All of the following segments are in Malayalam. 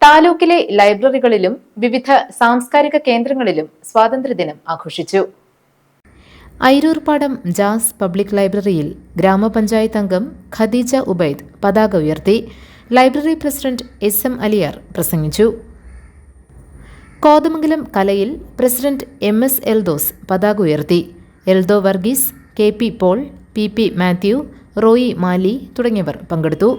താലൂക്കിലെ ലൈബ്രറികളിലും വിവിധ സാംസ്കാരിക കേന്ദ്രങ്ങളിലും സ്വാതന്ത്ര്യദിനം ആഘോഷിച്ചു. ഐരൂർപ്പാടം ജാസ് പബ്ലിക് ലൈബ്രറിയിൽ ഗ്രാമപഞ്ചായത്ത് അംഗം ഖദീജ ഉബൈദ് പതാക ഉയർത്തി. ലൈബ്രറി പ്രസിഡന്റ് SM അലിയാർ പ്രസംഗിച്ചു. കോതമംഗലം കലയിൽ പ്രസിഡന്റ് MS എൽദോസ് പതാക ഉയർത്തി. എൽദോ വർഗീസ്, KP പോൾ, PP മാത്യു, റോയി മാലി തുടങ്ങിയവർ പങ്കെടുത്തു.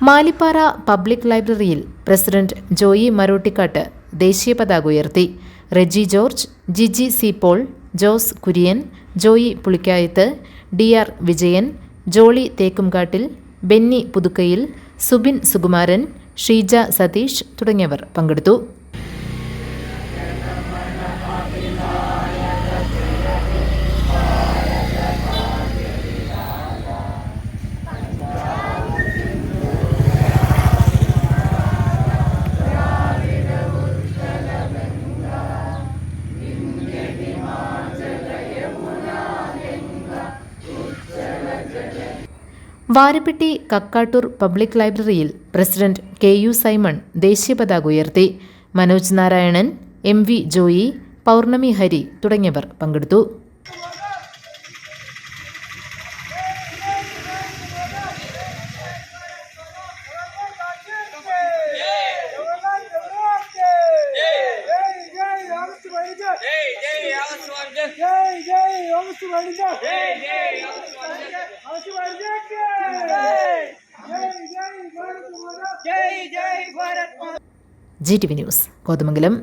മാലിപ്പാറ പബ്ലിക് ലൈബ്രറിയിൽ പ്രസിഡന്റ് ജോയി മരോട്ടിക്കാട്ട് ദേശീയ പതാക ഉയർത്തി. റെജി ജോർജ്, ജിജി സി പോൾ, ജോസ് കുര്യൻ, ജോയി പുളിക്കായത്ത്, DR വിജയൻ, ജോളി തേക്കുംകാട്ടിൽ, ബെന്നി പുതുക്കയിൽ, സുബിൻ സുകുമാരൻ, ഷീജ സതീഷ് തുടങ്ങിയവർ പങ്കെടുത്തു. വാരപ്പെട്ടി കക്കാട്ടൂർ പബ്ലിക് ലൈബ്രറിയിൽ പ്രസിഡന്റ് KU സൈമൺ ദേശീയ പതാക ഉയർത്തി. മനോജ് നാരായണൻ, MV ജോയി, പൗർണമി ഹരി തുടങ്ങിയവർ പങ്കെടുത്തു. GTV news Kothamangalam.